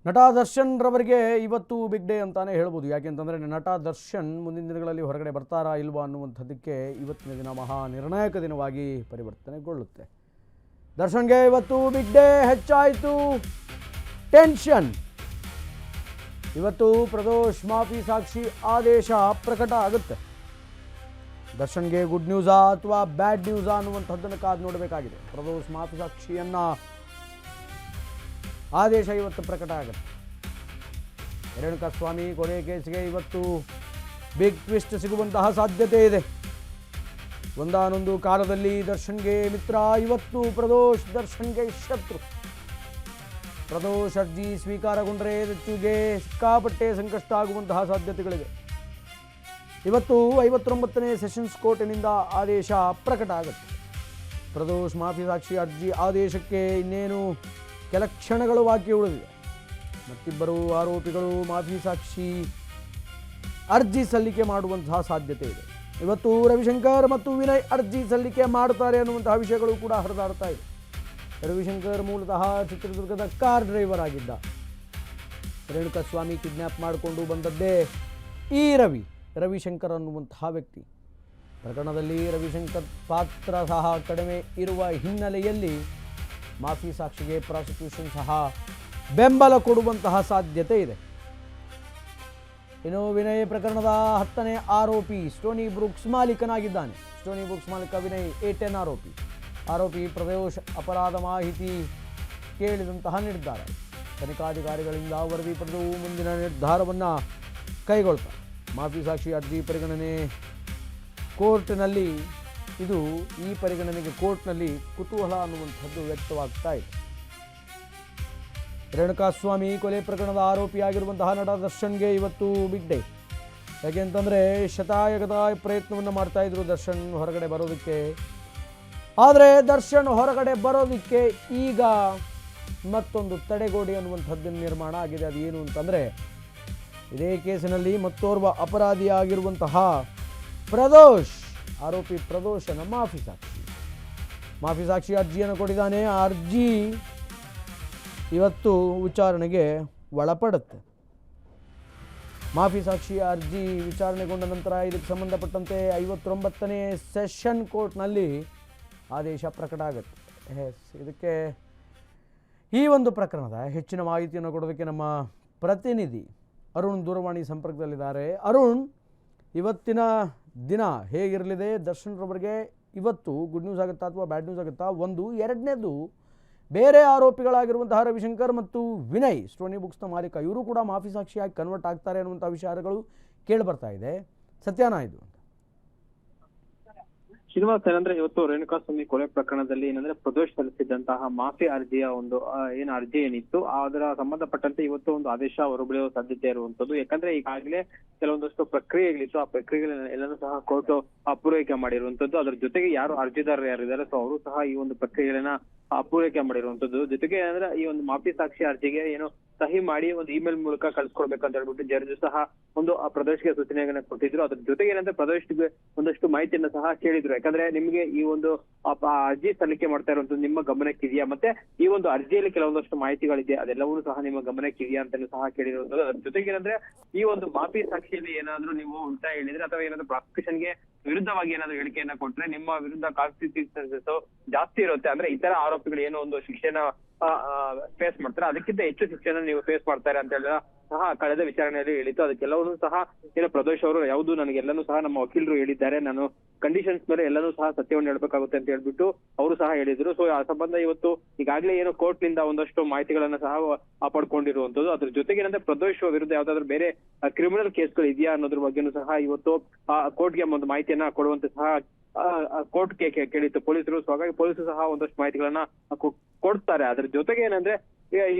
ನಟ ದರ್ಶನ್ ರವರಿಗೆ ಇವತ್ತು ಬಿಗ್ ಡೇ ಅಂತಾನೆ ಹೇಳ್ಬೋದು. ಯಾಕೆಂತಂದರೆ ನಟ ದರ್ಶನ್ ಮುಂದಿನ ದಿನಗಳಲ್ಲಿ ಹೊರಗಡೆ ಬರ್ತಾರಾ ಇಲ್ವಾ ಅನ್ನುವಂಥದ್ದಕ್ಕೆ ಇವತ್ತಿನ ದಿನ ಮಹಾ ನಿರ್ಣಾಯಕ ದಿನವಾಗಿ ಪರಿವರ್ತನೆಗೊಳ್ಳುತ್ತೆ. ದರ್ಶನ್ಗೆ ಇವತ್ತು ಬಿಗ್ ಡೇ, ಹೆಚ್ಚಾಯಿತು ಟೆನ್ಷನ್. ಇವತ್ತು ಪ್ರದೋಷ್ ಮಾಫಿ ಸಾಕ್ಷಿ ಆದೇಶ ಪ್ರಕಟ ಆಗುತ್ತೆ. ದರ್ಶನ್ಗೆ ಗುಡ್ ನ್ಯೂಸಾ ಅಥವಾ ಬ್ಯಾಡ್ ನ್ಯೂಸಾ ಅನ್ನುವಂಥದ್ದನ್ನು ಕಾದು ನೋಡಬೇಕಾಗಿದೆ. ಪ್ರದೋಷ್ ಮಾಫಿ ಸಾಕ್ಷಿಯನ್ನು ಆದೇಶ ಇವತ್ತು ಪ್ರಕಟ ಆಗುತ್ತೆ. ರೇಣುಕಾಸ್ವಾಮಿ ಕೊಲೆ ಕೇಸ್ಗೆ ಇವತ್ತು ಬಿಗ್ ಟ್ವಿಸ್ಟ್ ಸಿಗುವಂತಹ ಸಾಧ್ಯತೆ ಇದೆ. ಒಂದಾನೊಂದು ಕಾಲದಲ್ಲಿ ದರ್ಶನ್ಗೆ ಮಿತ್ರ, ಇವತ್ತು ಪ್ರದೋಷ್ ದರ್ಶನ್ಗೆ ಶತ್ರು. ಪ್ರದೋಷ್ ಅರ್ಜಿ ಸ್ವೀಕಾರಗೊಂಡರೆ ಹೆಚ್ಚುಗೆ ಸಿಕ್ಕಾಪಟ್ಟೆ ಸಂಕಷ್ಟ ಆಗುವಂತಹ ಸಾಧ್ಯತೆಗಳಿವೆ. ಇವತ್ತು 59ನೇ ಸೆಷನ್ಸ್ ಕೋರ್ಟಿನಿಂದ ಆದೇಶ ಪ್ರಕಟ ಆಗುತ್ತೆ. ಪ್ರದೋಷ್ ಮಾಫಿ ಸಾಕ್ಷಿ ಅರ್ಜಿ ಆದೇಶಕ್ಕೆ ಇನ್ನೇನು ಕೆಲ ಕ್ಷಣಗಳು ಬಾಕಿ ಉಳಿದಿದೆ. ಮತ್ತಿಬ್ಬರು ಆರೋಪಿಗಳು ಮಾಫಿ ಸಾಕ್ಷಿ ಅರ್ಜಿ ಸಲ್ಲಿಕೆ ಮಾಡುವಂತಹ ಸಾಧ್ಯತೆ ಇದೆ. ಇವತ್ತು ರವಿಶಂಕರ್ ಮತ್ತು ವಿನಯ್ ಅರ್ಜಿ ಸಲ್ಲಿಕೆ ಮಾಡುತ್ತಾರೆ ಅನ್ನುವಂತಹ ವಿಷಯಗಳು ಕೂಡ ಹರಿದಾಡ್ತಾ ಇದೆ. ರವಿಶಂಕರ್ ಮೂಲತಃ ಚಿತ್ರದುರ್ಗದ ಕಾರ್ ಡ್ರೈವರ್ ಆಗಿದ್ದ. ರೇಣುಕಾಸ್ವಾಮಿ ಕಿಡ್ನ್ಯಾಪ್ ಮಾಡಿಕೊಂಡು ಬಂದದ್ದೇ ಈ ರವಿಶಂಕರ್ ಅನ್ನುವಂತಹ ವ್ಯಕ್ತಿ. ಪ್ರಕರಣದಲ್ಲಿ ರವಿಶಂಕರ್ ಪಾತ್ರ ಸಹ ಕಡಿಮೆ ಇರುವ ಹಿನ್ನೆಲೆಯಲ್ಲಿ ಮಾಫಿ ಸಾಕ್ಷಿಗೆ ಪ್ರಾಸಿಕ್ಯೂಷನ್ ಸಹ ಬೆಂಬಲ ಕೊಡುವಂತಹ ಸಾಧ್ಯತೆ ಇದೆ. ಇನ್ನು ವಿನಯ್ ಪ್ರಕರಣದ 10ನೇ ಆರೋಪಿ ಸ್ಟೋನಿ ಬ್ರೂಕ್ಸ್ ಮಾಲೀಕನಾಗಿದ್ದಾನೆ. ಸ್ಟೋನಿ ಬ್ರೂಕ್ಸ್ ಮಾಲೀಕ ವಿನಯ್ A10 ಆರೋಪಿ ಪ್ರದೋಷ್ ಅಪರಾಧ ಮಾಹಿತಿ ಕೇಳಿದಂತಹ ನಿರ್ಧಾರ. ತನಿಖಾಧಿಕಾರಿಗಳಿಂದ ವರದಿ ಪಡೆದು ಮುಂದಿನ ನಿರ್ಧಾರವನ್ನು ಕೈಗೊಳ್ತಾರೆ. ಮಾಫಿ ಸಾಕ್ಷಿ ಅರ್ಜಿ ಪರಿಗಣನೆ ಕೋರ್ಟ್ನಲ್ಲಿ ಈ ಪರಿಗಣನೆಗೆ ಕೋರ್ಟ್ನಲ್ಲಿ ಕುತೂಹಲ ಅನ್ನುವಂಥದ್ದು ವ್ಯಕ್ತವಾಗ್ತಾ ಇದೆ. ರೇಣುಕಾಸ್ವಾಮಿ ಕೊಲೆ ಪ್ರಕರಣದ ಆರೋಪಿಯಾಗಿರುವಂತಹ ನಟ ದರ್ಶನ್ಗೆ ಇವತ್ತು ಬಿಗ್ ಡೇ. ಯಾಕೆಂತಂದರೆ ಶತಾಯಗತಾಯ ಪ್ರಯತ್ನವನ್ನು ಮಾಡ್ತಾ ಇದ್ರು ದರ್ಶನ್ ಹೊರಗಡೆ ಬರೋದಕ್ಕೆ. ಆದರೆ ದರ್ಶನ್ ಹೊರಗಡೆ ಬರೋದಕ್ಕೆ ಈಗ ಮತ್ತೊಂದು ತಡೆಗೋಡೆ ಅನ್ನುವಂಥದ್ದು ನಿರ್ಮಾಣ ಆಗಿದೆ. ಅದು ಏನು ಅಂತಂದರೆ, ಇದೇ ಕೇಸಿನಲ್ಲಿ ಮತ್ತೋರ್ವ ಅಪರಾಧಿಯಾಗಿರುವಂತಹ ಆರೋಪಿ ಪ್ರದೋಷನ ಮಾಫಿ ಸಾಕ್ಷಿ ಅರ್ಜಿಯನ್ನು ಕೊಟ್ಟಿದ್ದಾನೆ. ಆ ಅರ್ಜಿ ಇವತ್ತು ವಿಚಾರಣೆಗೆ ಒಳಪಡುತ್ತೆ. ಮಾಫಿ ಸಾಕ್ಷಿ ಅರ್ಜಿ ವಿಚಾರಣೆಗೊಂಡ ನಂತರ ಇದಕ್ಕೆ ಸಂಬಂಧಪಟ್ಟಂತೆ 59ನೇ ಸೆಷನ್ ಕೋರ್ಟ್ನಲ್ಲಿ ಆದೇಶ ಪ್ರಕಟ ಆಗುತ್ತೆ. ಇದಕ್ಕೆ ಈ ಒಂದು ಪ್ರಕರಣದ ಹೆಚ್ಚಿನ ಮಾಹಿತಿಯನ್ನು ಕೊಡೋದಕ್ಕೆ ನಮ್ಮ ಪ್ರತಿನಿಧಿ ಅರುಣ್ ದೂರವಾಣಿ ಸಂಪರ್ಕದಲ್ಲಿದ್ದಾರೆ. ಅರುಣ್, ಇವತ್ತಿನ ದಿನ ಹೇಗಿರಲಿದೆ? ದರ್ಶನ್ ರವರಿಗೆ ಇವತ್ತು ಗುಡ್ ನ್ಯೂಸ್ ಆಗುತ್ತಾ ಅಥವಾ ಬ್ಯಾಡ್ ನ್ಯೂಸ್ ಆಗುತ್ತಾ? ಒಂದು. ಎರಡನೇದು, ಬೇರೆ ಆರೋಪಿಗಳಾಗಿರುವಂತಹ ರವಿಶಂಕರ್ ಮತ್ತು ವಿನಯ್, ಸ್ಟೋನಿ ಬುಕ್ಸ್ನ ಮಾಲೀಕ, ಇವರು ಕೂಡ ಮಾಫಿ ಸಾಕ್ಷಿಯಾಗಿ ಕನ್ವರ್ಟ್ ಆಗ್ತಾರೆ ಅನ್ನುವಂಥ ವಿಚಾರಗಳು ಕೇಳಿ ಬರ್ತಾ ಇದೆ. ಸತ್ಯನಾ ಇದು? ಶ್ರೀನಿವಾಸ್, ಏನಂದ್ರೆ ಇವತ್ತು ರೇಣುಕಾಸ್ವಾಮಿ ಕೊಲೆ ಪ್ರಕರಣದಲ್ಲಿ ಏನಂದ್ರೆ ಪ್ರದೋಷ್ ಸಲ್ಲಿಸಿದಂತಹ ಮಾಫಿ ಅರ್ಜಿಯ ಒಂದು ಅರ್ಜಿ ಏನಿತ್ತು ಅದರ ಸಂಬಂಧಪಟ್ಟಂತೆ ಇವತ್ತು ಒಂದು ಆದೇಶ ಹೊರಬೀಳುವ ಸಾಧ್ಯತೆ ಇರುವಂತದ್ದು. ಯಾಕಂದ್ರೆ ಈಗಾಗಲೇ ಕೆಲವೊಂದಷ್ಟು ಪ್ರಕ್ರಿಯೆಗಳಿತ್ತು. ಆ ಪ್ರಕ್ರಿಯೆಗಳನ್ನೆಲ್ಲನೂ ಸಹ ಕೋರ್ಟ್ ಪೂರೈಕೆ ಮಾಡಿರುವಂತದ್ದು. ಅದ್ರ ಜೊತೆಗೆ ಯಾರು ಅರ್ಜಿದಾರರು ಯಾರಿದ್ದಾರೆ ಸೊ ಅವರು ಸಹ ಈ ಒಂದು ಪ್ರಕ್ರಿಯೆಗಳನ್ನ ಪೂರೈಕೆ ಮಾಡಿರುವಂತದ್ದು. ಜೊತೆಗೆ ಏನಂದ್ರೆ ಈ ಒಂದು ಮಾಫಿ ಸಾಕ್ಷಿ ಅರ್ಜಿಗೆ ಏನು ಸಹಿ ಮಾಡಿ ಒಂದು ಇಮೇಲ್ ಮೂಲಕ ಕಳ್ಸ್ಕೊಡ್ಬೇಕಂತ ಹೇಳ್ಬಿಟ್ಟು ಜಡ್ಜ್ ಸಹ ಒಂದು ಪ್ರದೋಷ್ಗೆ ಸೂಚನೆಗಳನ್ನ ಕೊಟ್ಟಿದ್ರು. ಅದ್ರ ಜೊತೆಗೆ ಏನಂದ್ರೆ ಪ್ರದೋಷ್ಗೆ ಒಂದಷ್ಟು ಮಾಹಿತಿಯನ್ನ ಸಹ ಕೇಳಿದ್ರು. ಯಾಕಂದ್ರೆ ನಿಮ್ಗೆ ಈ ಒಂದು ಅರ್ಜಿ ಸಲ್ಲಿಕೆ ಮಾಡ್ತಾ ಇರುವಂತದ್ದು ನಿಮ್ಮ ಗಮನಕ್ಕಿದೆಯಾ, ಮತ್ತೆ ಈ ಒಂದು ಅರ್ಜಿಯಲ್ಲಿ ಕೆಲವೊಂದಷ್ಟು ಮಾಹಿತಿಗಳಿದೆ ಅದೆಲ್ಲವೂ ಸಹ ನಿಮ್ಮ ಗಮನಕ್ಕಿದೆಯಾ ಅಂತ ಸಹ ಕೇಳಿರುವಂತದ್ದು. ಅದ್ರ ಜೊತೆಗೆ ಏನಂದ್ರೆ ಈ ಒಂದು ಮಾಫಿ ಸಾಕ್ಷಿಯಲ್ಲಿ ಏನಾದ್ರೂ ನೀವು ಉಲ್ಟಾ ಹೇಳಿದ್ರೆ ಅಥವಾ ಏನಾದ್ರು ಪ್ರಾಸಿಕ್ಯೂಷನ್ಗೆ ವಿರುದ್ಧವಾಗಿ ಏನಾದ್ರು ಹೇಳಿಕೆಯನ್ನ ಕೊಟ್ರೆ ನಿಮ್ಮ ವಿರುದ್ಧ ಕಾನ್ಸಿಕ್ವೆನ್ಸಸ್ ಜಾಸ್ತಿ ಇರುತ್ತೆ. ಅಂದ್ರೆ ಇತರ ಆರೋಪಿಗಳು ಏನೋ ಒಂದು ಶಿಕ್ಷೆನ ಫೇಸ್ ಮಾಡ್ತಾರೆ, ಅದಕ್ಕಿಂತ ಹೆಚ್ಚು ಶಿಕ್ಷೆನ ನೀವು ಫೇಸ್ ಮಾಡ್ತಾರೆ ಅಂತ ಹೇಳಿ ಸಹ ಕಳೆದ ವಿಚಾರಣೆಯಲ್ಲಿ ಹೇಳಿತ್ತು. ಅದಕ್ಕೆಲ್ಲವನ್ನೂ ಸಹ ಏನು ಪ್ರದೋಷ್ ಅವರು ಯಾವುದು ನನಗೆಲ್ಲನೂ ಸಹ ನಮ್ಮ ವಕೀಲರು ಹೇಳಿದ್ದಾರೆ, ನಾನು ಕಂಡೀಷನ್ಸ್ ಮೇಲೆ ಎಲ್ಲನೂ ಸಹ ಸತ್ಯವನ್ನು ಹೇಳ್ಬೇಕಾಗುತ್ತೆ ಅಂತ ಹೇಳ್ಬಿಟ್ಟು ಅವರು ಸಹ ಹೇಳಿದ್ರು. ಸೊ ಆ ಸಂಬಂಧ ಇವತ್ತು ಈಗಾಗಲೇ ಏನು ಕೋರ್ಟ್ ನಿಂದ ಒಂದಷ್ಟು ಮಾಹಿತಿಗಳನ್ನ ಸಹ ಪಡ್ಕೊಂಡಿರುವಂತದ್ದು. ಅದ್ರ ಜೊತೆಗೆ ಏನಂದ್ರೆ ಪ್ರದೋಷ್ ವಿರುದ್ಧ ಯಾವ್ದಾದ್ರು ಬೇರೆ ಕ್ರಿಮಿನಲ್ ಕೇಸ್ಗಳು ಇದೆಯಾ ಅನ್ನೋದ್ರ ಬಗ್ಗೆನೂ ಸಹ ಇವತ್ತು ಕೋರ್ಟ್ಗೆ ಒಂದು ಮಾಹಿತಿಯನ್ನ ಕೊಡುವಂತೆ ಸಹ ಕೋರ್ಟ್ಗೆ ಕೇಳಿತ್ತು ಪೊಲೀಸರು. ಸೊ ಹಾಗಾಗಿ ಪೊಲೀಸರು ಸಹ ಒಂದಷ್ಟು ಮಾಹಿತಿಗಳನ್ನ ಕೊಡ್ತಾರೆ. ಅದ್ರ ಜೊತೆಗೆ ಏನಂದ್ರೆ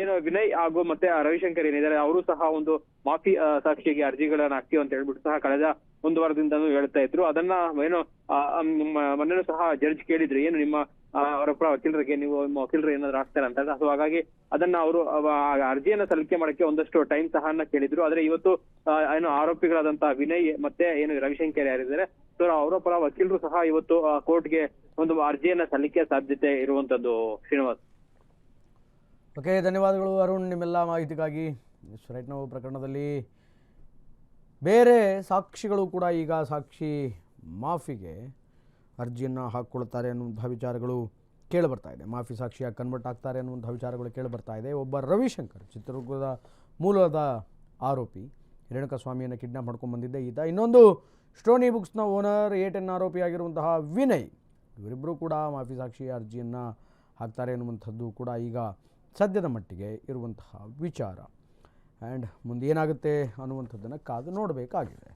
ಏನು ವಿನಯ್ ಹಾಗೂ ಮತ್ತೆ ರವಿಶಂಕರ್ ಏನಿದ್ದಾರೆ ಅವರು ಸಹ ಒಂದು ಮಾಫಿ ಸಾಕ್ಷಿಗೆ ಅರ್ಜಿಗಳನ್ನ ಹಾಕ್ತೀವಿ ಅಂತ ಹೇಳ್ಬಿಟ್ಟು ಸಹ ಕಳೆದ ಒಂದು ವಾರದಿಂದನೂ ಹೇಳ್ತಾ ಇದ್ರು. ಅದನ್ನ ಏನು ಮೊನ್ನೆನೂ ಸಹ ಜಡ್ಜ್ ಕೇಳಿದ್ರು, ಏನು ನಿಮ್ಮ ಅವರ ವಕೀಲರಿಗೆ ನೀವು ನಿಮ್ಮ ವಕೀಲರು ಏನಾದ್ರು ಆಗ್ತಾರೆ ಅಂತ. ಸೊ ಹಾಗಾಗಿ ಅದನ್ನ ಅವರು ಅರ್ಜಿಯನ್ನ ಸಲ್ಲಿಕೆ ಮಾಡಕ್ಕೆ ಒಂದಷ್ಟು ಟೈಮ್ ಸಹ ಕೇಳಿದ್ರು. ಆದ್ರೆ ಇವತ್ತು ಏನು ಆರೋಪಿಗಳಾದಂತಹ ವಿನಯ್ ಮತ್ತೆ ಏನು ರವಿಶಂಕರ್ ಯಾರಿದ್ದಾರೆ ಸೊ ಅವರ ಪರ ವಕೀಲರು ಸಹ ಇವತ್ತು ಕೋರ್ಟ್ಗೆ ಒಂದು ಅರ್ಜಿಯನ್ನ ಸಲ್ಲಿಕೆ ಸಾಧ್ಯತೆ ಇರುವಂತದ್ದು. ಶ್ರೀನಿವಾಸ್, ಓಕೆ, ಧನ್ಯವಾದಗಳು ಅರುಣ್ ನಿಮ್ಮೆಲ್ಲ ಮಾಹಿತಿಗಾಗಿ. ರೈಟ್ ನಾವು ಪ್ರಕರಣದಲ್ಲಿ ಬೇರೆ ಸಾಕ್ಷಿಗಳು ಕೂಡ ಈಗ ಸಾಕ್ಷಿ ಮಾಫಿಗೆ ಅರ್ಜಿಯನ್ನು ಹಾಕ್ಕೊಳ್ತಾರೆ ಅನ್ನುವಂಥ ವಿಚಾರಗಳು ಕೇಳಿಬರ್ತಾ ಇದೆ. ಮಾಫಿ ಸಾಕ್ಷಿಯಾಗಿ ಕನ್ವರ್ಟ್ ಆಗ್ತಾರೆ ಅನ್ನುವಂಥ ವಿಚಾರಗಳು ಕೇಳಿಬರ್ತಾ ಇದೆ. ಒಬ್ಬ ರವಿಶಂಕರ್, ಚಿತ್ರದುರ್ಗದ ಮೂಲದ ಆರೋಪಿ, ರೇಣುಕಾಸ್ವಾಮಿಯನ್ನು ಕಿಡ್ನಾಪ್ ಮಾಡ್ಕೊಂಡು ಬಂದಿದ್ದೆ ಈತ. ಇನ್ನೊಂದು ಸ್ಟೋನಿ ಬುಕ್ಸ್ನ ಓನರ್, A10 ಆರೋಪಿಯಾಗಿರುವಂತಹ ವಿನಯ್, ಇವರಿಬ್ಬರು ಕೂಡ ಮಾಫಿ ಸಾಕ್ಷಿ ಅರ್ಜಿಯನ್ನು ಹಾಕ್ತಾರೆ ಅನ್ನುವಂಥದ್ದು ಕೂಡ ಈಗ ಸದ್ಯದ ಮಟ್ಟಿಗೆ ಇರುವಂತಹ ವಿಚಾರ. ಆ್ಯಂಡ್ ಮುಂದೆ ಏನಾಗುತ್ತೆ ಅನ್ನುವಂಥದ್ದನ್ನು ಕಾದು ನೋಡಬೇಕಾಗಿದೆ.